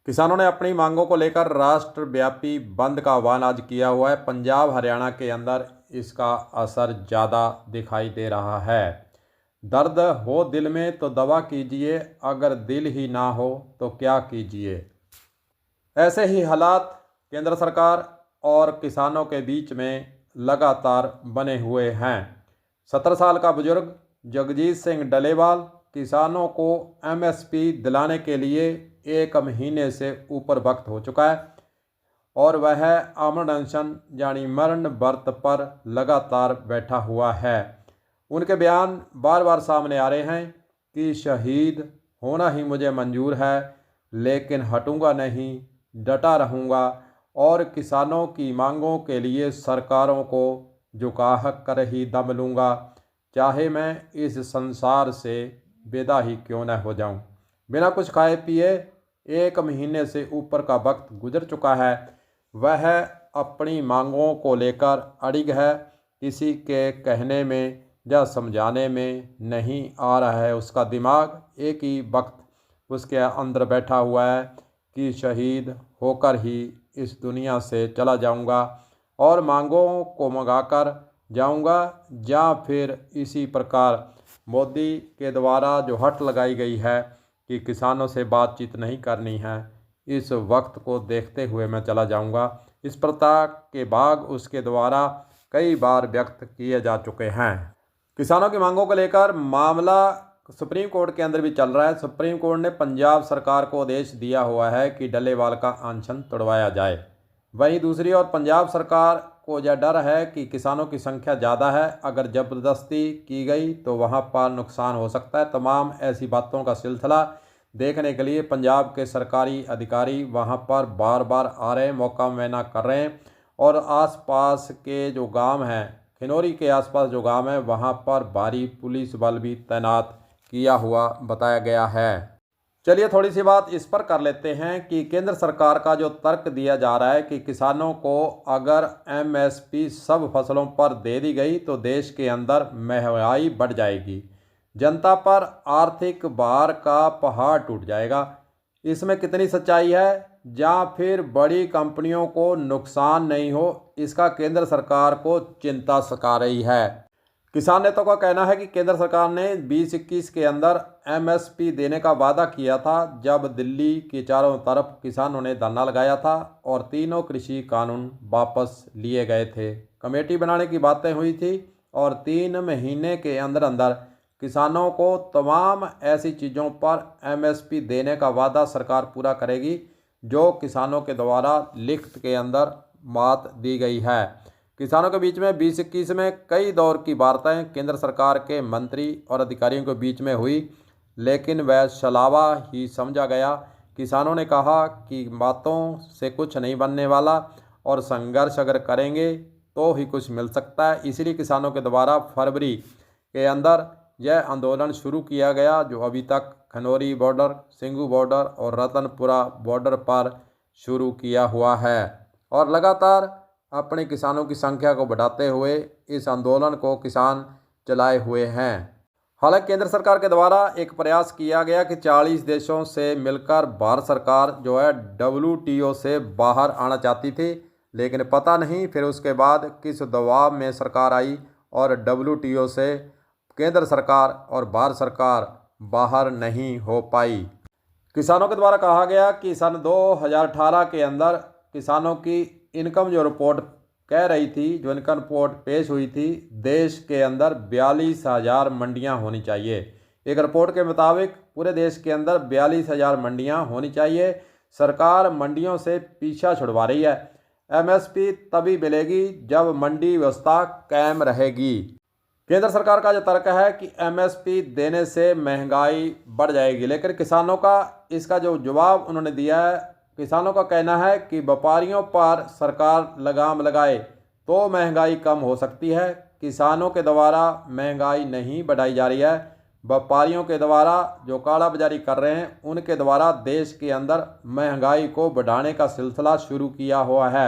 किसानों ने अपनी मांगों को लेकर राष्ट्रव्यापी बंद का आह्वान आज किया हुआ है। पंजाब हरियाणा के अंदर इसका असर ज़्यादा दिखाई दे रहा है। दर्द हो दिल में तो दवा कीजिए, अगर दिल ही ना हो तो क्या कीजिए। ऐसे ही हालात केंद्र सरकार और किसानों के बीच में लगातार बने हुए हैं। 17 साल का बुजुर्ग जगजीत सिंह डलेवाल किसानों को एमएसपी दिलाने के लिए 1 महीने से ऊपर वक्त हो चुका है और वह अमर अनशन यानी मरण व्रत पर लगातार बैठा हुआ है। उनके बयान बार बार सामने आ रहे हैं कि शहीद होना ही मुझे मंजूर है, लेकिन हटूंगा नहीं, डटा रहूंगा और किसानों की मांगों के लिए सरकारों को झुका कर ही दम लूँगा, चाहे मैं इस संसार से विदा ही क्यों न हो जाऊं। बिना कुछ खाए पिए 1 महीने से ऊपर का वक्त गुजर चुका है। वह अपनी मांगों को लेकर अड़िग है, किसी के कहने में या समझाने में नहीं आ रहा है। उसका दिमाग एक ही वक्त उसके अंदर बैठा हुआ है कि शहीद होकर ही इस दुनिया से चला जाऊंगा और मांगों को मंगाकर जाऊंगा, या फिर इसी प्रकार मोदी के द्वारा जो हट लगाई गई है कि किसानों से बातचीत नहीं करनी है, इस वक्त को देखते हुए मैं चला जाऊंगा। इस प्रकार के भाग उसके द्वारा कई बार व्यक्त किए जा चुके हैं। किसानों की मांगों को लेकर मामला सुप्रीम कोर्ट के अंदर भी चल रहा है। सुप्रीम कोर्ट ने पंजाब सरकार को आदेश दिया हुआ है कि डल्लेवाल का अनशन तोड़वाया जाए। वहीं दूसरी ओर पंजाब सरकार को यह डर है कि किसानों की संख्या ज़्यादा है, अगर ज़बरदस्ती की गई तो वहां पर नुकसान हो सकता है। तमाम ऐसी बातों का सिलसिला देखने के लिए पंजाब के सरकारी अधिकारी वहां पर बार बार आ रहे हैं, मौका मुआयना कर रहे हैं और आसपास के जो गांव हैं, खिनौरी के आसपास जो गांव है, वहां पर भारी पुलिस बल भी तैनात किया हुआ बताया गया है। चलिए थोड़ी सी बात इस पर कर लेते हैं कि केंद्र सरकार का जो तर्क दिया जा रहा है कि किसानों को अगर एमएसपी सब फसलों पर दे दी गई तो देश के अंदर महंगाई बढ़ जाएगी, जनता पर आर्थिक भार का पहाड़ टूट जाएगा। इसमें कितनी सच्चाई है, या फिर बड़ी कंपनियों को नुकसान नहीं हो, इसका केंद्र सरकार को चिंता सता रही है। किसान नेताओं का कहना है कि केंद्र सरकार ने 2021 के अंदर एमएसपी देने का वादा किया था, जब दिल्ली के चारों तरफ किसानों ने धरना लगाया था और तीनों कृषि कानून वापस लिए गए थे। कमेटी बनाने की बातें हुई थी और 3 महीने के अंदर अंदर किसानों को तमाम ऐसी चीज़ों पर एमएसपी देने का वादा सरकार पूरा करेगी जो किसानों के द्वारा लिखित के अंदर बात दी गई है। किसानों के बीच में 2021 में कई दौर की वार्ताएं केंद्र सरकार के मंत्री और अधिकारियों के बीच में हुई, लेकिन वह छलावा ही समझा गया। किसानों ने कहा कि बातों से कुछ नहीं बनने वाला और संघर्ष अगर करेंगे तो ही कुछ मिल सकता है। इसलिए किसानों के द्वारा फरवरी के अंदर यह आंदोलन शुरू किया गया, जो अभी तक खनौरी बॉर्डर, सिंघू बॉर्डर और रतनपुरा बॉर्डर पर शुरू किया हुआ है और लगातार अपने किसानों की संख्या को बढ़ाते हुए इस आंदोलन को किसान चलाए हुए हैं। हालांकि केंद्र सरकार के द्वारा एक प्रयास किया गया कि 40 देशों से मिलकर भारत सरकार जो है WTO से बाहर आना चाहती थी, लेकिन पता नहीं फिर उसके बाद किस दबाव में सरकार आई और WTO से केंद्र सरकार और भारत सरकार बाहर नहीं हो पाई। किसानों के द्वारा कहा गया कि सन 2018 के अंदर किसानों की इनकम जो रिपोर्ट कह रही थी, जो इनकम रिपोर्ट पेश हुई थी, देश के अंदर 42,000 मंडियां होनी चाहिए। एक रिपोर्ट के मुताबिक पूरे देश के अंदर 42,000 मंडियां होनी चाहिए। सरकार मंडियों से पीछा छुड़वा रही है। एमएसपी तभी मिलेगी जब मंडी व्यवस्था कायम रहेगी। केंद्र सरकार का जो तर्क है कि एमएसपी देने से महंगाई बढ़ जाएगी, लेकिन किसानों का इसका जो जवाब उन्होंने दिया है, किसानों का कहना है कि व्यापारियों पर सरकार लगाम लगाए तो महंगाई कम हो सकती है। किसानों के द्वारा महंगाई नहीं बढ़ाई जा रही है, व्यापारियों के द्वारा जो काला बाजारी कर रहे हैं उनके द्वारा देश के अंदर महंगाई को बढ़ाने का सिलसिला शुरू किया हुआ है।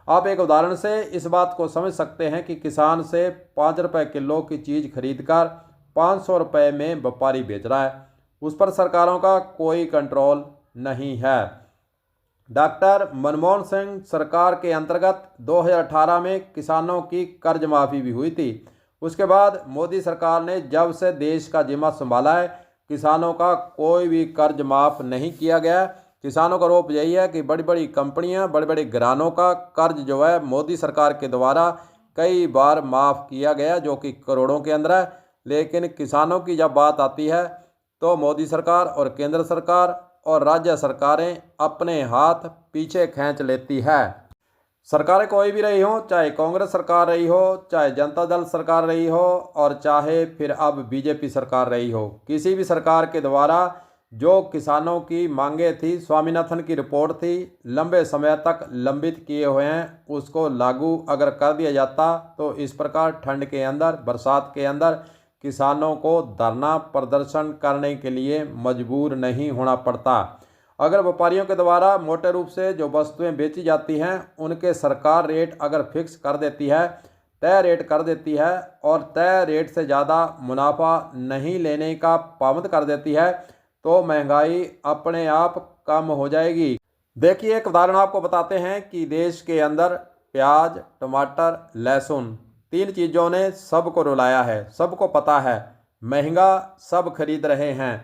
आप एक उदाहरण से इस बात को समझ सकते हैं कि किसान से 5 रुपये किलो की चीज़ खरीदकर 500 रुपये में व्यापारी बेच रहा है, उस पर सरकारों का कोई कंट्रोल नहीं है। डॉक्टर मनमोहन सिंह सरकार के अंतर्गत 2018 में किसानों की कर्ज माफ़ी भी हुई थी। उसके बाद मोदी सरकार ने जब से देश का जिम्मा संभाला है, किसानों का कोई भी कर्ज माफ़ नहीं किया गया। किसानों का रोप यही है कि बड़ी बड़ी कंपनियां, बड़े बड़े घरानों का कर्ज जो है मोदी सरकार के द्वारा कई बार माफ़ किया गया, जो कि करोड़ों के अंदर है। लेकिन किसानों की जब बात आती है तो मोदी सरकार और केंद्र सरकार और राज्य सरकारें अपने हाथ पीछे खींच लेती है। सरकारें कोई भी रही हो, चाहे कांग्रेस सरकार रही हो, चाहे जनता दल सरकार रही हो, और चाहे फिर अब बीजेपी सरकार रही हो, किसी भी सरकार के द्वारा जो किसानों की मांगे थी, स्वामीनाथन की रिपोर्ट थी, लंबे समय तक लंबित किए हुए हैं, उसको लागू अगर कर दिया जाता तो इस प्रकार ठंड के अंदर, बरसात के अंदर किसानों को धरना प्रदर्शन करने के लिए मजबूर नहीं होना पड़ता। अगर व्यापारियों के द्वारा मोटे रूप से जो वस्तुएं बेची जाती हैं उनके सरकार रेट अगर फिक्स कर देती है, तय रेट कर देती है, और तय रेट से ज़्यादा मुनाफा नहीं लेने का पाबंद कर देती है, तो महंगाई अपने आप कम हो जाएगी। देखिए, एक उदाहरण आपको बताते हैं कि देश के अंदर प्याज, टमाटर, लहसुन, तीन चीज़ों ने सबको रुलाया है। सबको पता है महंगा सब खरीद रहे हैं।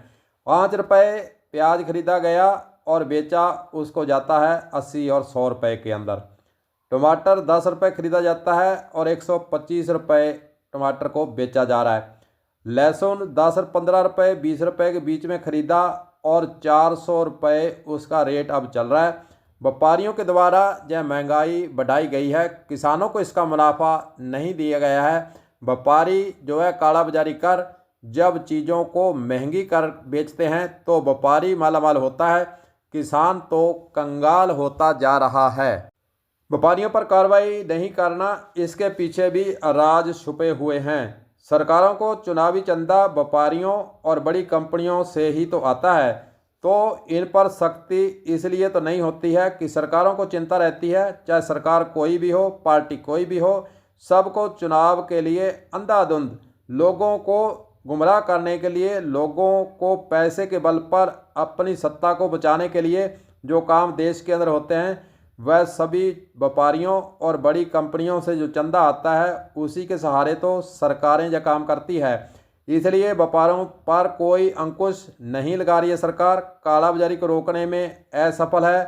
5 रुपये प्याज खरीदा गया और बेचा उसको जाता है 80 और 100 रुपये के अंदर। टमाटर 10 रुपये खरीदा जाता है और 125 रुपये टमाटर को बेचा जा रहा है। लहसुन 10-15 रुपये 20 रुपये के बीच में खरीदा और 400 रुपये उसका रेट अब चल रहा है। व्यापारियों के द्वारा यह महंगाई बढ़ाई गई है, किसानों को इसका मुनाफा नहीं दिया गया है। व्यापारी जो है काला बाजारी कर जब चीज़ों को महंगी कर बेचते हैं तो व्यापारी मालामाल होता है, किसान तो कंगाल होता जा रहा है। व्यापारियों पर कार्रवाई नहीं करना, इसके पीछे भी राज छुपे हुए हैं। सरकारों को चुनावी चंदा व्यापारियों और बड़ी कंपनियों से ही तो आता है, तो इन पर सख्ती इसलिए तो नहीं होती है कि सरकारों को चिंता रहती है, चाहे सरकार कोई भी हो, पार्टी कोई भी हो, सबको चुनाव के लिए अंधाधुंध लोगों को गुमराह करने के लिए, लोगों को पैसे के बल पर अपनी सत्ता को बचाने के लिए जो काम देश के अंदर होते हैं, वह सभी व्यापारियों और बड़ी कंपनियों से जो चंदा आता है उसी के सहारे तो सरकारें यह काम करती है। इसलिए व्यापारों पर कोई अंकुश नहीं लगा रही है सरकार। काला बाजारी को रोकने में असफल है,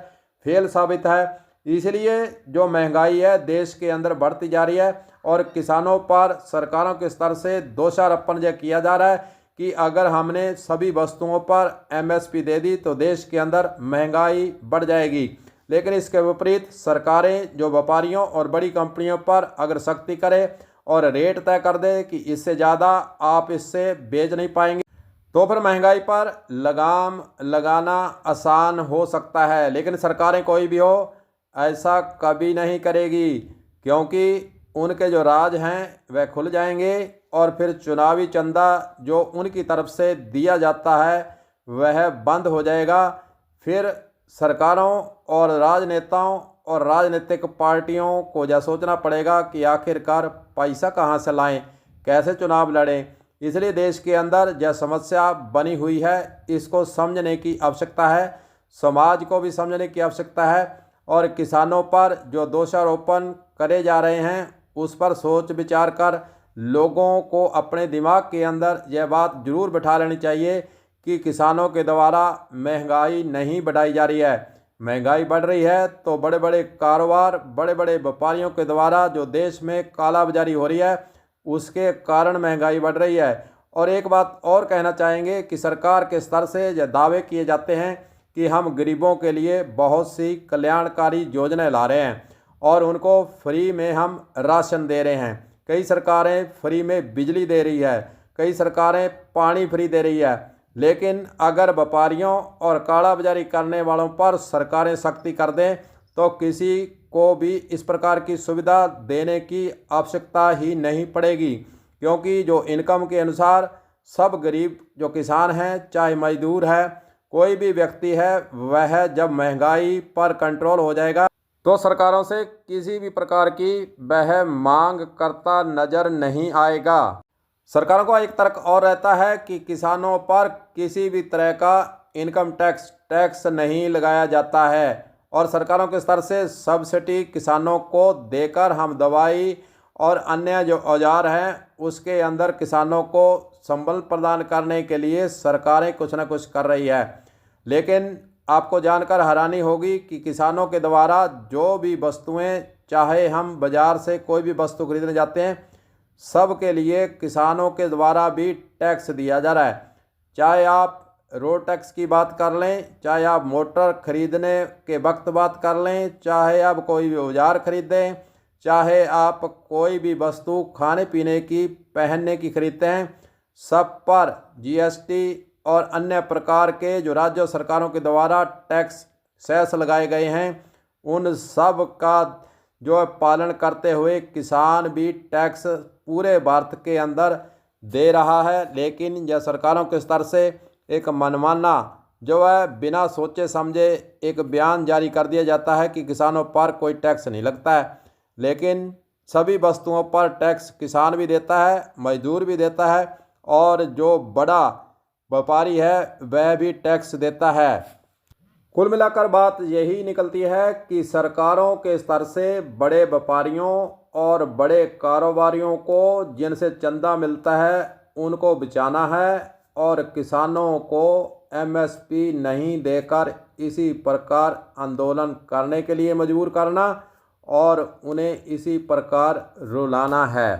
फेल साबित है। इसलिए जो महंगाई है देश के अंदर बढ़ती जा रही है और किसानों पर सरकारों के स्तर से दोषारोपण यह किया जा रहा है कि अगर हमने सभी वस्तुओं पर MSP दे दी तो देश के अंदर महंगाई बढ़ जाएगी। लेकिन इसके विपरीत सरकारें जो व्यापारियों और बड़ी कंपनियों पर अगर सख्ती करे और रेट तय कर दे कि इससे ज़्यादा आप इससे बेच नहीं पाएंगे, तो फिर महंगाई पर लगाम लगाना आसान हो सकता है। लेकिन सरकारें कोई भी हो ऐसा कभी नहीं करेगी, क्योंकि उनके जो राज हैं वह खुल जाएंगे और फिर चुनावी चंदा जो उनकी तरफ से दिया जाता है वह बंद हो जाएगा। फिर सरकारों और राजनेताओं और राजनीतिक पार्टियों को यह सोचना पड़ेगा कि आखिरकार पैसा कहाँ से लाएं, कैसे चुनाव लड़ें। इसलिए देश के अंदर यह समस्या बनी हुई है, इसको समझने की आवश्यकता है, समाज को भी समझने की आवश्यकता है, और किसानों पर जो दोषारोपण करे जा रहे हैं उस पर सोच विचार कर लोगों को अपने दिमाग के अंदर यह बात जरूर बिठा लेनी चाहिए कि किसानों के द्वारा महंगाई नहीं बढ़ाई जा रही है। महंगाई बढ़ रही है तो बड़े बड़े कारोबार, बड़े बड़े व्यापारियों के द्वारा जो देश में काला बाजारी हो रही है उसके कारण महंगाई बढ़ रही है। और एक बात और कहना चाहेंगे कि सरकार के स्तर से यह दावे किए जाते हैं कि हम गरीबों के लिए बहुत सी कल्याणकारी योजनाएं ला रहे हैं और उनको फ्री में हम राशन दे रहे हैं। कई सरकारें फ्री में बिजली दे रही है, कई सरकारें पानी फ्री दे रही है। लेकिन अगर व्यापारियों और काला बाजारी करने वालों पर सरकारें सख्ती कर दें तो किसी को भी इस प्रकार की सुविधा देने की आवश्यकता ही नहीं पड़ेगी, क्योंकि जो इनकम के अनुसार सब गरीब जो किसान हैं, चाहे मजदूर है, कोई भी व्यक्ति है, वह जब महंगाई पर कंट्रोल हो जाएगा तो सरकारों से किसी भी प्रकार की वह मांग करता नजर नहीं आएगा। सरकारों को एक तर्क और रहता है कि किसानों पर किसी भी तरह का इनकम टैक्स नहीं लगाया जाता है और सरकारों के स्तर से सब्सिडी किसानों को देकर हम दवाई और अन्य जो औजार हैं उसके अंदर किसानों को संबल प्रदान करने के लिए सरकारें कुछ न कुछ कर रही है। लेकिन आपको जानकर हैरानी होगी कि किसानों के द्वारा जो भी वस्तुएं, चाहे हम बाज़ार से कोई भी वस्तु खरीदने जाते हैं, सब के लिए किसानों के द्वारा भी टैक्स दिया जा रहा है। चाहे आप रोड टैक्स की बात कर लें, चाहे आप मोटर खरीदने के वक्त बात कर लें, चाहे आप कोई भी औजार खरीदें, चाहे आप कोई भी वस्तु खाने पीने की, पहनने की खरीदते हैं, सब पर जीएसटी और अन्य प्रकार के जो राज्य सरकारों के द्वारा टैक्स सेस लगाए गए हैं, उन सब का जो पालन करते हुए किसान भी टैक्स पूरे भारत के अंदर दे रहा है। लेकिन यह सरकारों के स्तर से एक मनमाना जो है बिना सोचे समझे एक बयान जारी कर दिया जाता है कि किसानों पर कोई टैक्स नहीं लगता है, लेकिन सभी वस्तुओं पर टैक्स किसान भी देता है, मजदूर भी देता है और जो बड़ा व्यापारी है वह भी टैक्स देता है। कुल मिलाकर बात यही निकलती है कि सरकारों के स्तर से बड़े व्यापारियों और बड़े कारोबारियों को जिनसे चंदा मिलता है उनको बचाना है और किसानों को एमएसपी नहीं देकर इसी प्रकार आंदोलन करने के लिए मजबूर करना और उन्हें इसी प्रकार रुलाना है।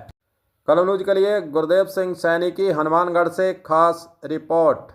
कलम न्यूज के लिए गुरदेव सिंह सैनी की हनुमानगढ़ से खास रिपोर्ट।